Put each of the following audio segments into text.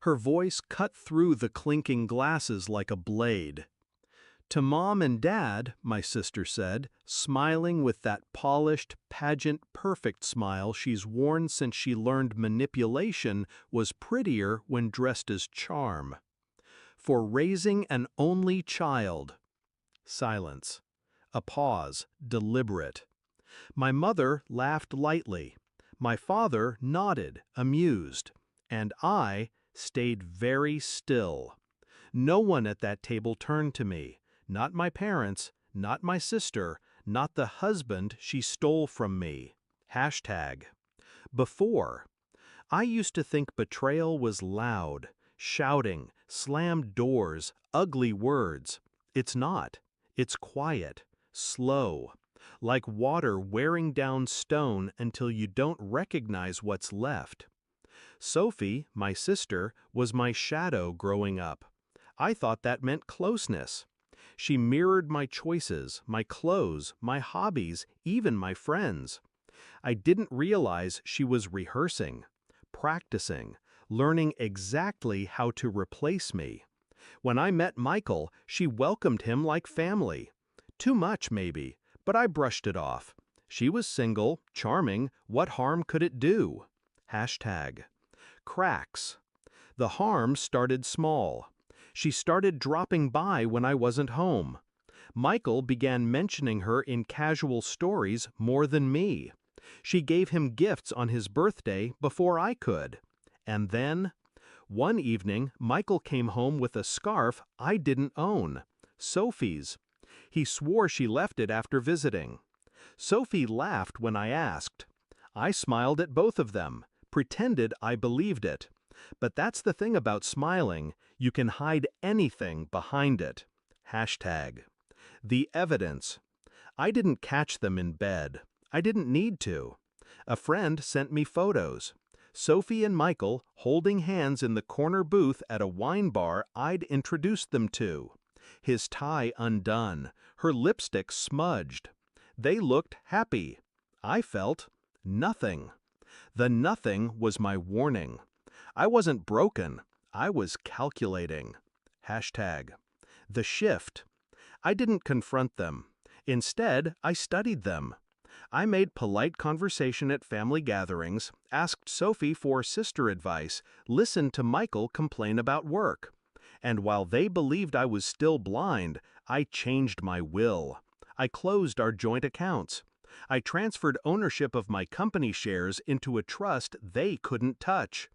Her voice cut through the clinking glasses like a blade. "To Mom and Dad," my sister said, smiling with that polished, pageant, perfect smile she's worn since she learned manipulation was prettier when dressed as charm. "For raising an only child." Silence. A pause, deliberate. My mother laughed lightly. My father nodded, amused. And I stayed very still. No one at that table turned to me. Not my parents, not my sister, not the husband she stole from me. Hashtag. Before. I used to think betrayal was loud, shouting, slammed doors, ugly words. It's not. It's quiet, slow, like water wearing down stone until you don't recognize what's left. Sophie, my sister, was my shadow growing up. I thought that meant closeness. She mirrored my choices, my clothes, my hobbies, even my friends. I didn't realize she was rehearsing, practicing, learning exactly how to replace me. When I met Michael, she welcomed him like family. Too much, maybe, but I brushed it off. She was single, charming, what harm could it do? Hashtag. Cracks. The harm started small. She started dropping by when I wasn't home. Michael began mentioning her in casual stories more than me. She gave him gifts on his birthday before I could. And then, one evening, Michael came home with a scarf I didn't own. Sophie's. He swore she left it after visiting. Sophie laughed when I asked. I smiled at both of them, pretended I believed it. But that's the thing about smiling, you can hide anything behind it. Hashtag. The evidence. I didn't catch them in bed. I didn't need to. A friend sent me photos. Sophie and Michael holding hands in the corner booth at a wine bar I'd introduced them to. His tie undone, her lipstick smudged. They looked happy. I felt nothing. The nothing was my warning. I wasn't broken. I was calculating. Hashtag. The shift. I didn't confront them. Instead, I studied them. I made polite conversation at family gatherings, asked Sophie for sister advice, listened to Michael complain about work. And while they believed I was still blind, I changed my will. I closed our joint accounts. I transferred ownership of my company shares into a trust they couldn't touch.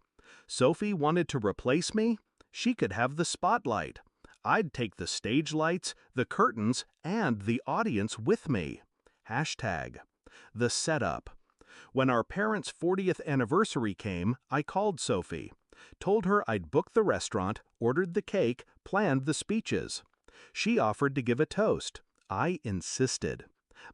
Sophie wanted to replace me? She could have the spotlight. I'd take the stage lights, the curtains, and the audience with me. Hashtag. The setup. When our parents' 40th anniversary came, I called Sophie. Told her I'd booked the restaurant, ordered the cake, planned the speeches. She offered to give a toast. I insisted.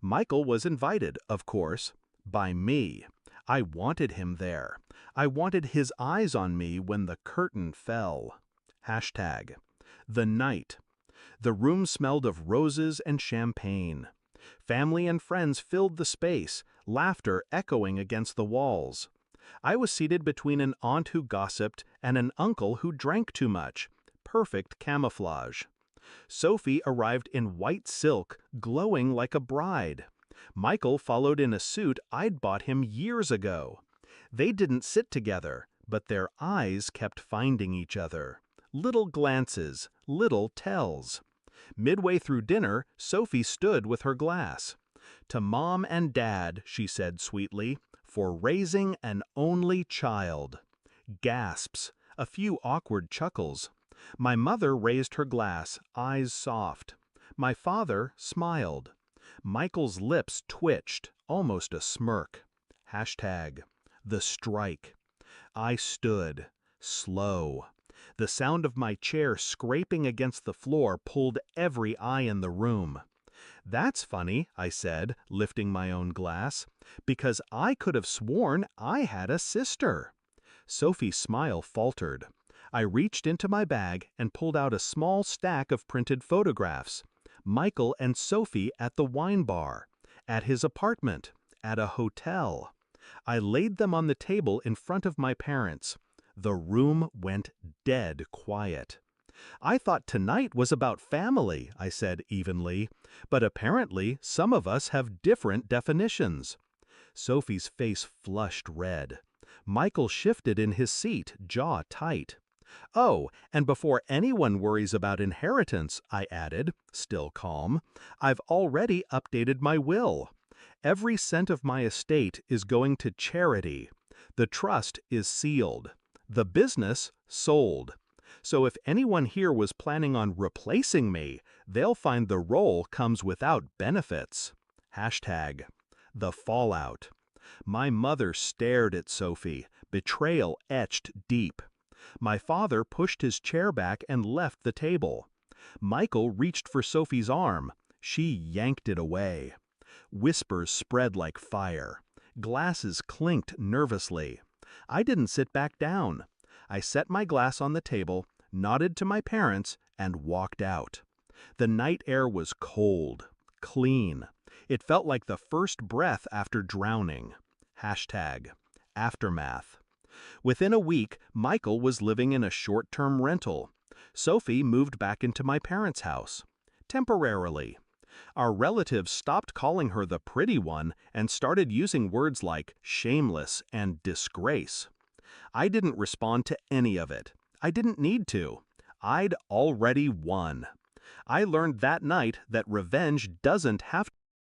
Michael was invited, of course, by me. I wanted him there. I wanted his eyes on me when the curtain fell. Hashtag. The night. The room smelled of roses and champagne. Family and friends filled the space, laughter echoing against the walls. I was seated between an aunt who gossiped and an uncle who drank too much. Perfect camouflage. Sophie arrived in white silk, glowing like a bride. Michael followed in a suit I'd bought him years ago. They didn't sit together, but their eyes kept finding each other. Little glances, little tells. Midway through dinner, Sophie stood with her glass. "To Mom and Dad," she said sweetly, "for raising an only child." Gasps, a few awkward chuckles. My mother raised her glass, eyes soft. My father smiled. Michael's lips twitched, almost a smirk. Hashtag. The strike. I stood, slow. The sound of my chair scraping against the floor pulled every eye in the room. "That's funny," I said, lifting my own glass, "because I could have sworn I had a sister." Sophie's smile faltered. I reached into my bag and pulled out a small stack of printed photographs. Michael and Sophie at the wine bar, at his apartment, at a hotel. I laid them on the table in front of my parents. The room went dead quiet. "I thought tonight was about family," I said evenly, "but apparently some of us have different definitions." Sophie's face flushed red. Michael shifted in his seat, jaw tight. "Oh, and before anyone worries about inheritance," I added, still calm, "I've already updated my will. Every cent of my estate is going to charity. The trust is sealed. The business sold. So if anyone here was planning on replacing me, they'll find the role comes without benefits." Hashtag the fallout. My mother stared at Sophie, betrayal etched deep. My father pushed his chair back and left the table. Michael reached for Sophie's arm. She yanked it away. Whispers spread like fire. Glasses clinked nervously. I didn't sit back down. I set my glass on the table, nodded to my parents, and walked out. The night air was cold, clean. It felt like the first breath after drowning. Hashtag aftermath. Within a week, Michael was living in a short-term rental. Sophie moved back into my parents' house. Temporarily. Our relatives stopped calling her the pretty one and started using words like shameless and disgrace. I didn't respond to any of it. I didn't need to. I'd already won. I learned that night that revenge doesn't have